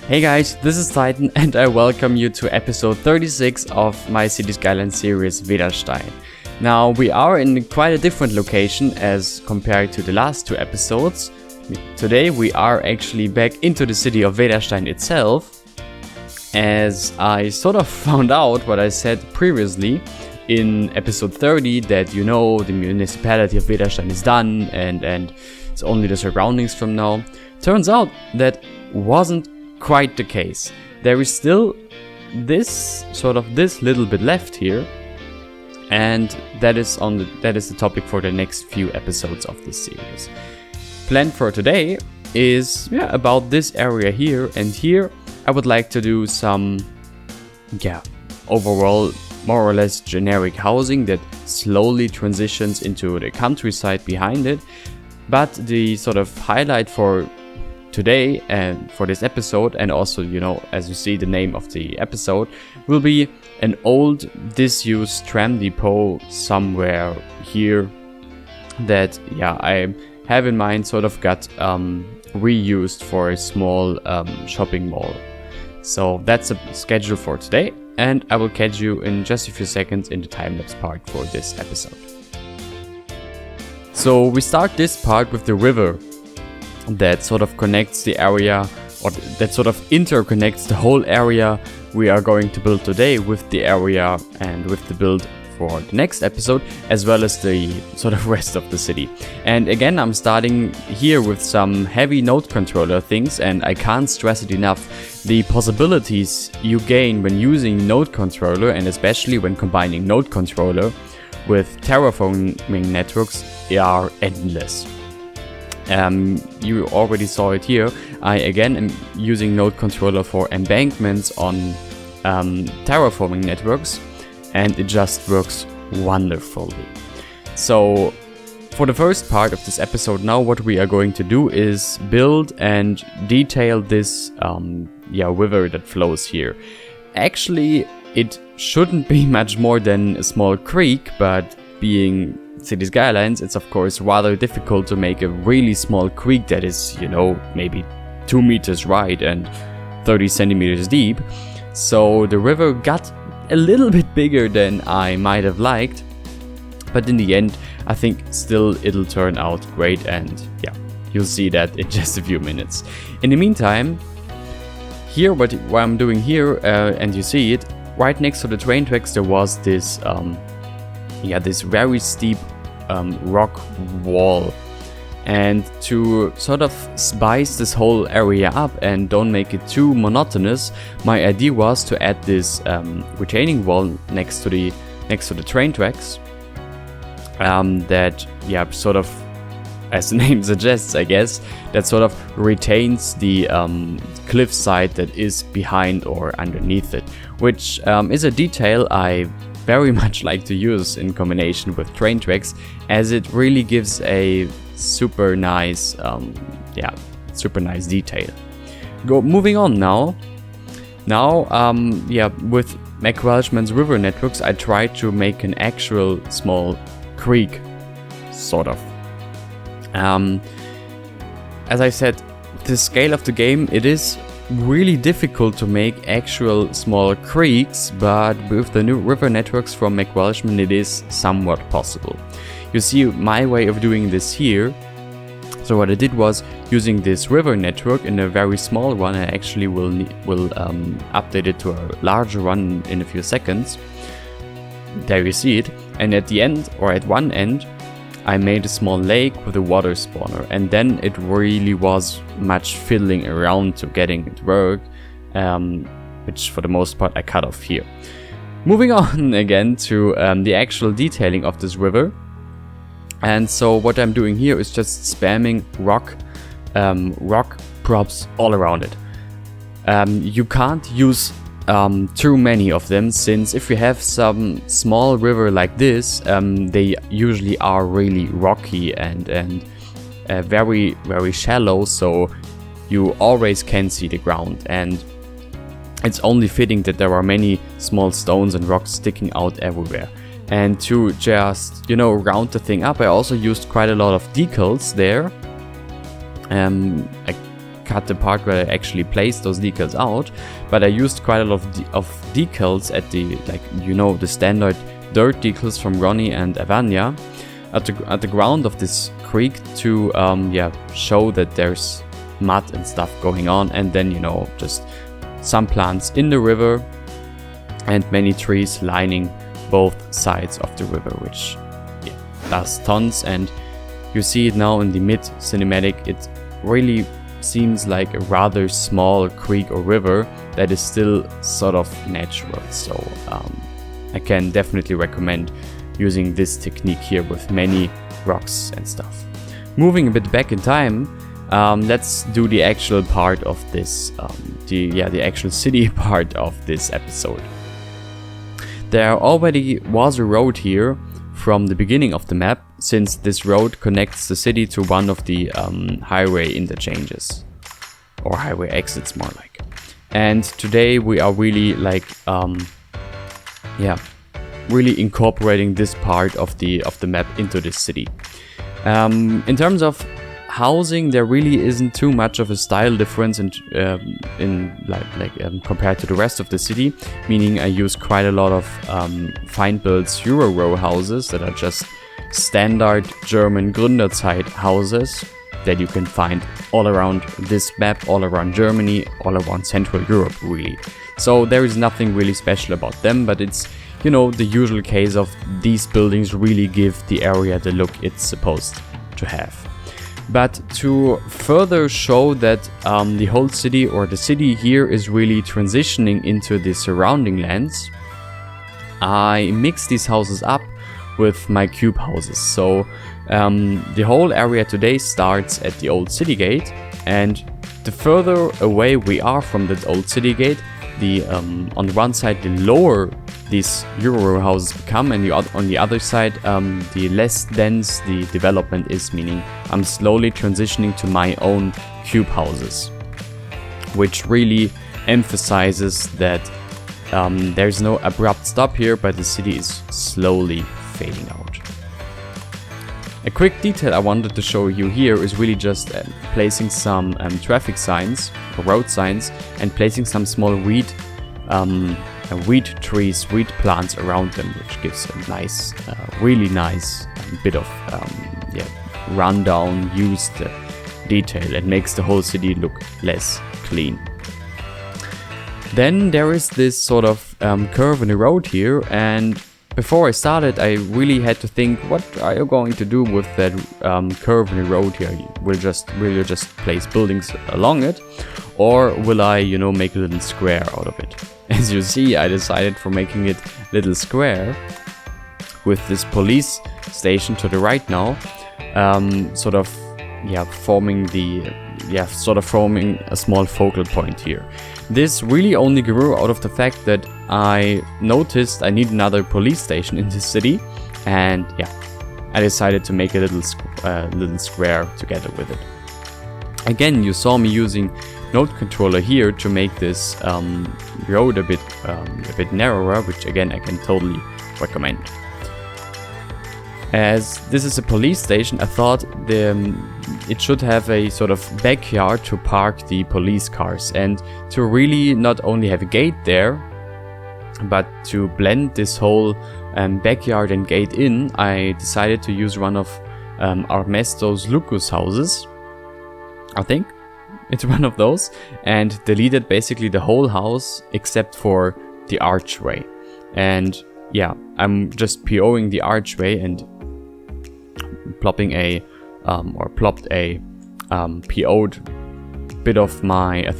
Hey guys, this is Titan and I welcome you to episode 36 of my Cities Skylines series Vedastein. Now we are in quite a different location as compared to the last two episodes. Today we are actually back into the city of Vedastein itself, as I sort of found out what I said previously in episode 30 that the municipality of Vedastein is done and it's only the surroundings from now. Turns out that wasn't quite the case. There is still this little bit left here, and that is the topic for the next few episodes of this series. Plan for today is about this area here, and here I would like to do some overall more or less generic housing that slowly transitions into the countryside behind it. But the sort of highlight for today and for this episode, and also as you see the name of the episode, will be an old disused tram depot somewhere here that I have in mind sort of got reused for a small shopping mall. So that's a schedule for today, and I will catch you in just a few seconds in the time-lapse part for this episode. So we start this part with the river that sort of connects the area, or that sort of interconnects the whole area we are going to build today with the area and with the build for the next episode, as well as the sort of rest of the city. And again, I'm starting here with some heavy node controller things, and I can't stress it enough. The possibilities you gain when using node controller, and especially when combining node controller with terraforming networks, are endless. You already saw it here. I again am using node controller for embankments on terraforming networks, and it just works wonderfully. So for the first part of this episode now, what we are going to do is build and detail this river that flows here. Actually, it shouldn't be much more than a small creek, but being Cities Skylines, it's of course rather difficult to make a really small creek that is, maybe 2 meters wide and 30 centimeters deep. So the river got a little bit bigger than I might have liked, but in the end, I think still it'll turn out great, and you'll see that in just a few minutes. In the meantime, here what I'm doing here, and you see it, right next to the train tracks there was this this very steep rock wall, and to sort of spice this whole area up and don't make it too monotonous, my idea was to add this retaining wall next to the train tracks, that sort of, as the name suggests, I guess, that sort of retains the cliff side that is behind or underneath it, which is a detail I very much like to use in combination with train tracks, as it really gives a super nice detail. Moving on now, with McWelshman's river networks, I tried to make an actual small creek, sort of. As I said, the scale of the game, it is really difficult to make actual small creeks, but with the new river networks from McWelshman, it is somewhat possible. You see my way of doing this here. So what I did was, using this river network in a very small one, I actually will update it to a larger one in a few seconds. There you see it. And at the end, or at one end, I made a small lake with a water spawner, and then it really was much fiddling around to getting it work, which for the most part I cut off here. Moving on again to the actual detailing of this river. And so what I'm doing here is just spamming rock props all around it. You can't use too many of them, since if you have some small river like this, they usually are really rocky and very, very shallow, so you always can see the ground, and it's only fitting that there are many small stones and rocks sticking out everywhere. And to just, round the thing up, I also used quite a lot of decals there. I cut the part where I actually placed those decals out, but I used quite a lot of decals at the, like, you know, the standard dirt decals from Ronnie and Avanya at the ground of this creek to show that there's mud and stuff going on, and then, you know, just some plants in the river and many trees lining both sides of the river, which does tons. And you see it now in the mid cinematic, it really seems like a rather small creek or river that is still sort of natural. So I can definitely recommend using this technique here with many rocks and stuff. Moving a bit back in time, let's do the actual part of this, the actual city part of this episode. There already was a road here from the beginning of the map, since this road connects the city to one of the highway interchanges, or highway exits more like. And today we are really like, really incorporating this part of the map into this city. In terms of housing, there really isn't too much of a style difference compared to the rest of the city, meaning I use quite a lot of fine built Euro row houses that are just standard German Gründerzeit houses that you can find all around this map, all around Germany, all around Central Europe really. So there is nothing really special about them, but it's, you know, the usual case of these buildings really give the area the look it's supposed to have. But to further show that the whole city, or the city here, is really transitioning into the surrounding lands, I mix these houses up with my cube houses. So the whole area today starts at the old city gate, and the further away we are from that old city gate, the on the one side the lower these Euro houses become, and on the other side the less dense the development is, meaning I'm slowly transitioning to my own cube houses, which really emphasizes that there's no abrupt stop here, but the city is slowly fading out. A quick detail I wanted to show you here is really just placing some traffic signs or road signs, and placing some small weed trees, weed plants around them, which gives a nice, really nice bit of rundown, used detail, and makes the whole city look less clean. Then there is this sort of curve in the road here, and before I started, I really had to think, what are you going to do with that curve in the road here? Will you just place buildings along it, or will I, you know, make a little square out of it? As you see, I decided for making it little square with this police station to the right now, forming a small focal point here. This really only grew out of the fact that I noticed I need another police station in this city, and I decided to make a little square together with it. Again, you saw me using node controller here to make this road a bit narrower, which again I can totally recommend. As this is a police station, I thought it should have a sort of backyard to park the police cars, and to really not only have a gate there, but to blend this whole backyard and gate in, I decided to use one of Armesto's Lucas houses. I think it's one of those, and deleted basically the whole house except for the archway. And I'm just POing the archway and plopped a PO'd bit of my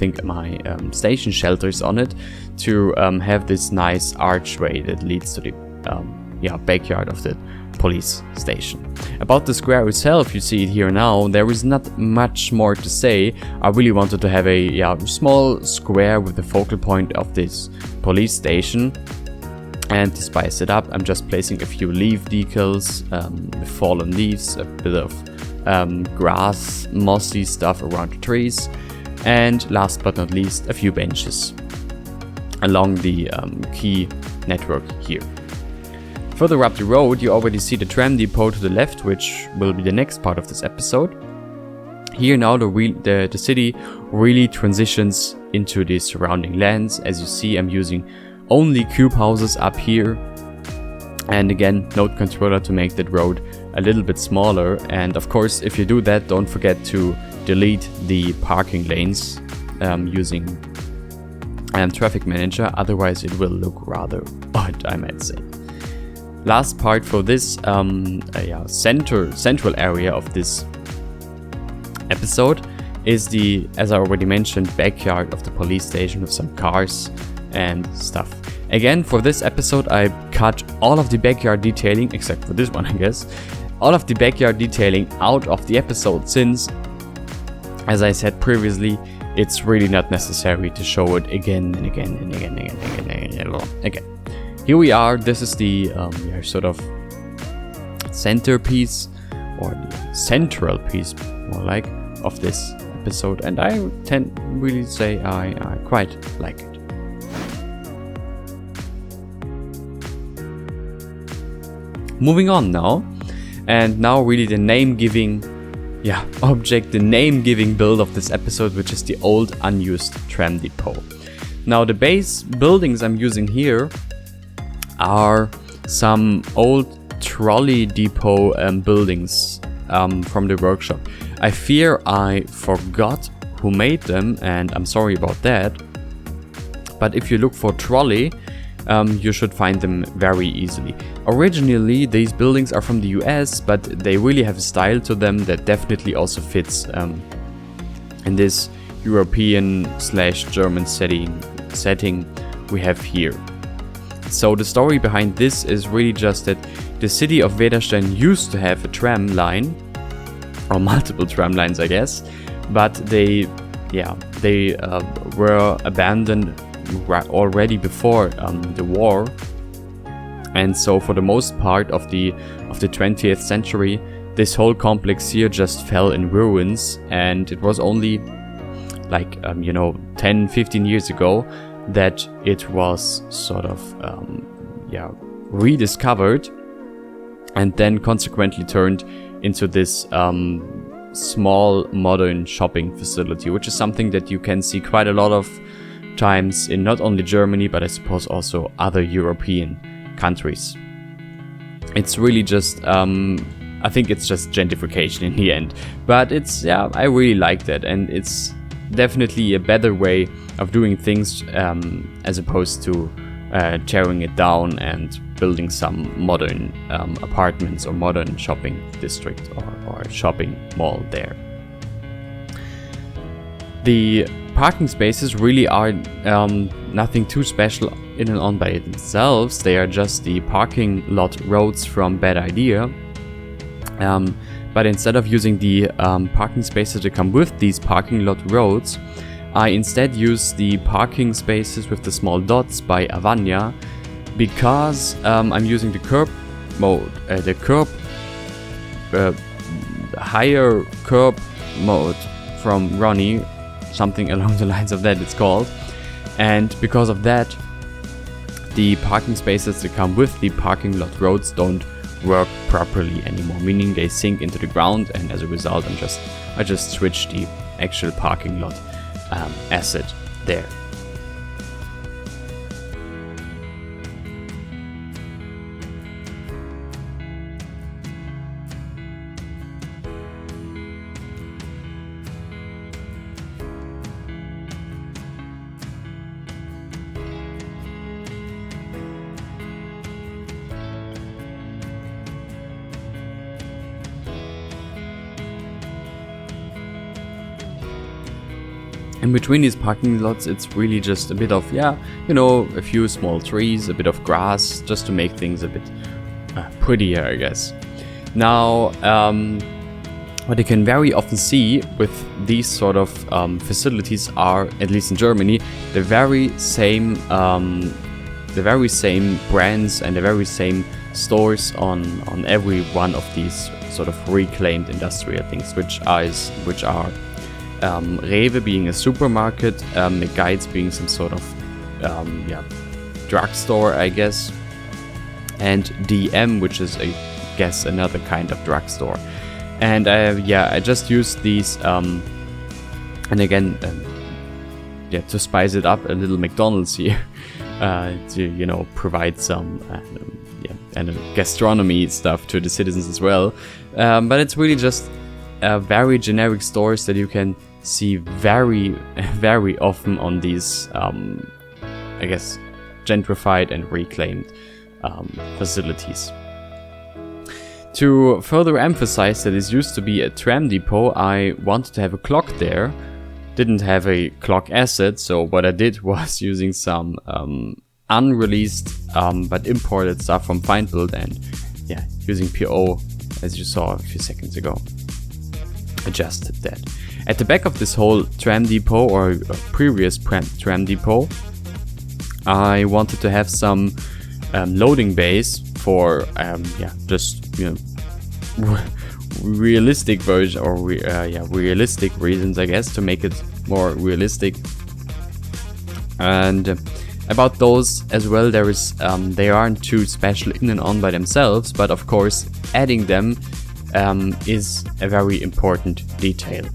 station shelters on it to have this nice archway that leads to the backyard of the police station. About the square itself, you see it here now, there is not much more to say. I really wanted to have a small square with the focal point of this police station. And to spice it up, I'm just placing a few leaf decals, fallen leaves, a bit of grass, mossy stuff around the trees, and last but not least, a few benches along the key network here. Further up the road, you already see the tram depot to the left, which will be the next part of this episode. Here now the city really transitions into the surrounding lands. As you see, I'm using only cube houses up here. And again, node controller to make that road a little bit smaller. And of course, if you do that, don't forget to delete the parking lanes using traffic manager. Otherwise, it will look rather odd, I might say. Last part for this central area of this episode is the, as I already mentioned, backyard of the police station with some cars and stuff. Again, for this episode, I cut all of the backyard detailing, except for this one, I guess, all of the backyard detailing out of the episode, since, as I said previously, it's really not necessary to show it again and again and again and again and again. Here we are. This is the sort of centerpiece, or the central piece, more like, of this episode, and I tend really say I quite like it. Moving on now, and now really the name-giving object, the name-giving build of this episode, which is the old unused tram depot. Now the base buildings I'm using here are some old trolley depot buildings from the workshop. I fear I forgot who made them, and I'm sorry about that. But if you look for trolley, you should find them very easily. Originally, these buildings are from the US, but they really have a style to them that definitely also fits in this European/German setting we have here. So the story behind this is really just that the city of Vedastein used to have a tram line, or multiple tram lines, I guess, but they were abandoned already before the war, and so for the most part of the 20th century, this whole complex here just fell in ruins, and it was only like 10-15 years ago that it was sort of rediscovered, and then consequently turned into this small modern shopping facility, which is something that you can see quite a lot of times in not only Germany, but I suppose also other European countries. It's really just I think it's just gentrification in the end, but it's I really like that, and it's definitely a better way of doing things as opposed to tearing it down and building some modern apartments or modern shopping district or shopping mall there. The parking spaces really are nothing too special in and on by themselves. They are just the parking lot roads from Bad Idea. But instead of using the parking spaces that come with these parking lot roads, I instead use the parking spaces with the small dots by Avanya, because I'm using the curb mode, higher curb mode from Ronnie, something along the lines of that it's called, and because of that, the parking spaces that come with the parking lot roads don't work properly anymore, meaning they sink into the ground, and as a result I just switched the actual parking lot asset there. In between these parking lots, it's really just a bit of, a few small trees, a bit of grass, just to make things a bit prettier, I guess. Now, what you can very often see with these sort of facilities are, at least in Germany, the very same brands and the very same stores on every one of these sort of reclaimed industrial things, which are Rewe being a supermarket, Guides being some sort of drugstore, I guess, and DM, which is, I guess, another kind of drugstore. And yeah, I just used these, and again, yeah, to spice it up, a little McDonald's here, to, you know, provide some yeah, and gastronomy stuff to the citizens as well. But it's really just very generic stores that you can see very, very often on these, I guess, gentrified and reclaimed facilities. To further emphasize that it used to be a tram depot, I wanted to have a clock there. Didn't have a clock asset, so what I did was using some unreleased but imported stuff from Findbuild, and yeah, using PO, as you saw a few seconds ago, adjusted that. At the back of this whole tram depot, or previous tram depot, I wanted to have some loading bays for yeah, just, you know, realistic version, or yeah, realistic reasons, I guess, to make it more realistic. And about those as well, there is they aren't too special in and on by themselves, but of course adding them is a very important detail.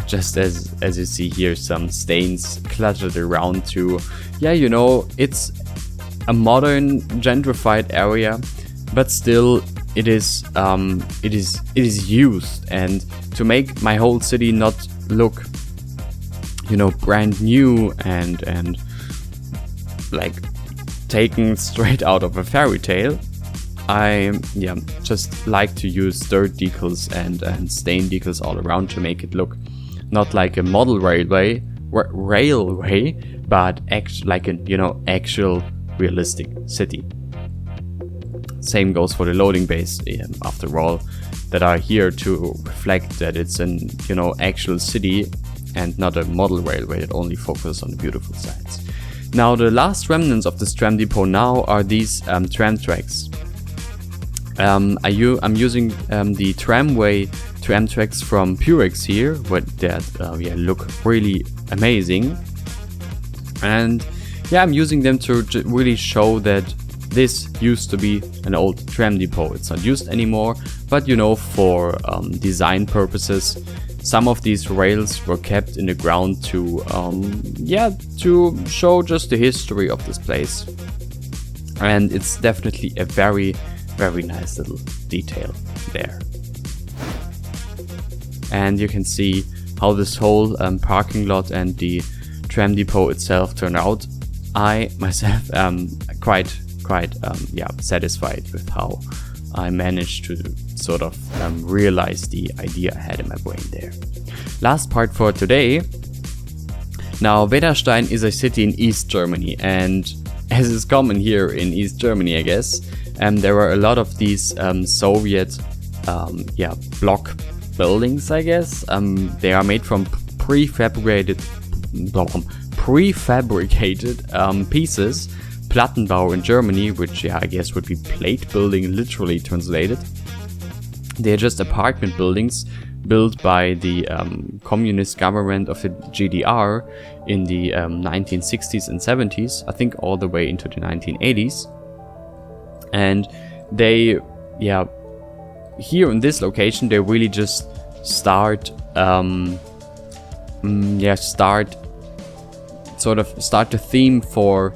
Just as you see here, some stains cluttered around to, yeah, you know, it's a modern gentrified area, but still it is used. And to make my whole city not look, you know, brand new and like taken straight out of a fairy tale, I just like to use dirt decals and stain decals all around to make it look not like a model railway, but like a, you know, actual realistic city. Same goes for the loading bays, after all, that are here to reflect that it's an, you know, actual city and not a model railway that only focuses on the beautiful sides. Now, the last remnants of this tram depot now are these tram tracks. I'm using the tramway tram tracks from Purex here, that yeah, look really amazing. And yeah, I'm using them to really show that this used to be an old tram depot. It's not used anymore, but you know, for design purposes, some of these rails were kept in the ground to yeah, to show just the history of this place. And it's definitely a very, very nice little detail there. And you can see how this whole parking lot and the tram depot itself turned out. I myself am quite yeah, satisfied with how I managed to sort of realize the idea I had in my brain there. Last part for today. Now, Vedastein is a city in East Germany, and as is common here in East Germany, I guess, there are a lot of these Soviet yeah, block buildings, I guess. They are made from prefabricated pieces. Plattenbau in Germany, which, yeah, I guess would be plate building, literally translated. They're just apartment buildings built by the communist government of the GDR in the 1960s and 70s, I think all the way into the 1980s. And they, yeah, here in this location, they really just start the theme for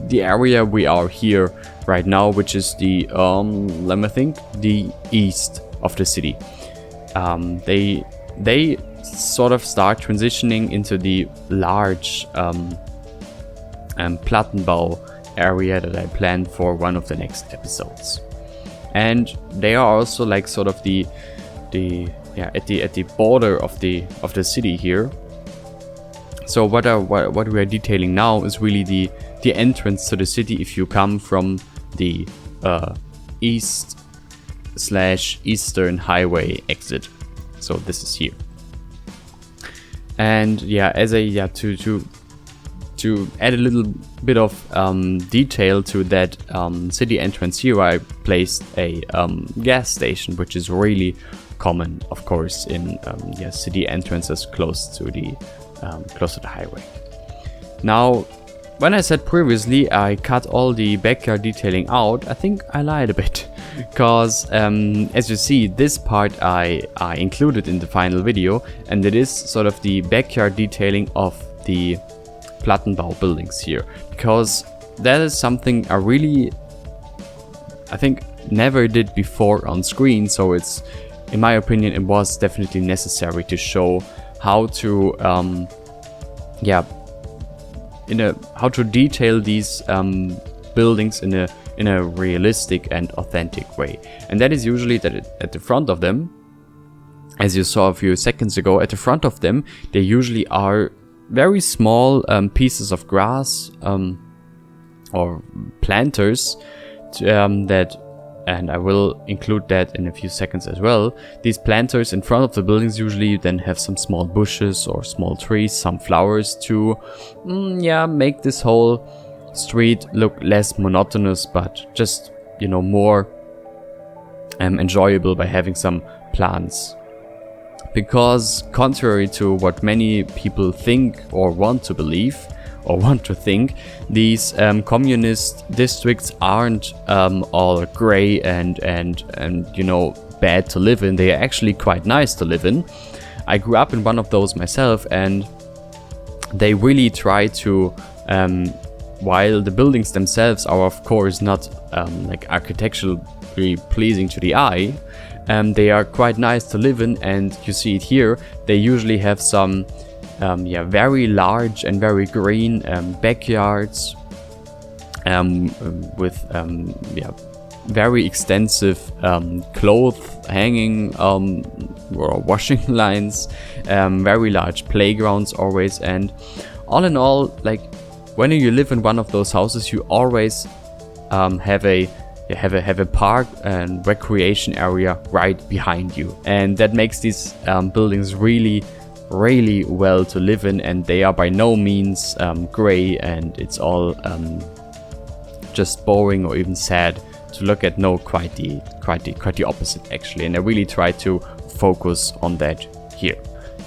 the area we are here right now, which is the let me think, the east of the city. They sort of start transitioning into the large Plattenbau area that I planned for one of the next episodes. And they are also like sort of the at the border of the city here. So what we are detailing now is really the entrance to the city if you come from the east/eastern highway exit. So this is here. And yeah, as a to add a little bit of detail to that city entrance here, I placed a gas station, which is really common, of course, in city entrances close to the highway. Now, when I said previously I cut all the backyard detailing out, I think I lied a bit. Because as you see, this part I included in the final video, and it is sort of the backyard detailing of the Plattenbau buildings here. Because that is something I think never did before on screen, so it's, in my opinion, it was definitely necessary to show how to how to detail these buildings in a realistic and authentic way. And that is usually that at the front of them, as you saw a few seconds ago, at the front of them they usually are very small pieces of grass or planters that, and I will include that in a few seconds as well. These planters in front of the buildings usually then have some small bushes or small trees, some flowers to make this whole street look less monotonous, but just, you know, more enjoyable by having some plants. Because contrary to what many people think or want to believe or want to think, these communist districts aren't all grey and you know, bad to live in. They are actually quite nice to live in. I grew up in one of those myself, and they really try to while the buildings themselves are of course not like architecturally pleasing to the eye, they are quite nice to live in. And you see it here, they usually have some very large and very green backyards with very extensive clothes hanging or washing lines, very large playgrounds always. And all in all, like, when you live in one of those houses, you always have a park and recreation area right behind you, and that makes these buildings really well to live in. And they are by no means gray and it's all just boring or even sad to look at. No, quite the opposite actually, and I really try to focus on that here.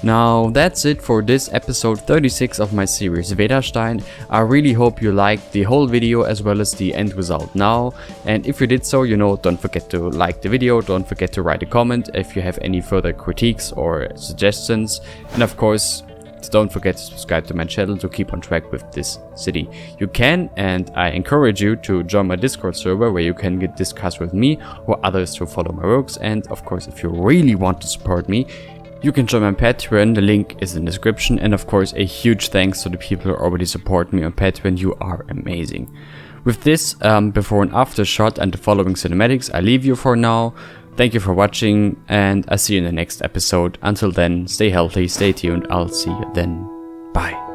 Now that's it for this episode 36 of my series Vedastein. I really hope you liked the whole video as well as the end result now, and if you did so, you know, don't forget to like the video, don't forget to write a comment if you have any further critiques or suggestions, and of course don't forget to subscribe to my channel to keep on track with this city. You can, and I encourage you to join my Discord server where you can discuss with me or others to follow my works, and of course if you really want to support me, you can join my Patreon, the link is in the description. And of course a huge thanks to the people who already support me on Patreon, you are amazing. With this before and after shot and the following cinematics, I leave you for now. Thank you for watching, and I'll see you in the next episode. Until then, stay healthy, stay tuned, I'll see you then. Bye.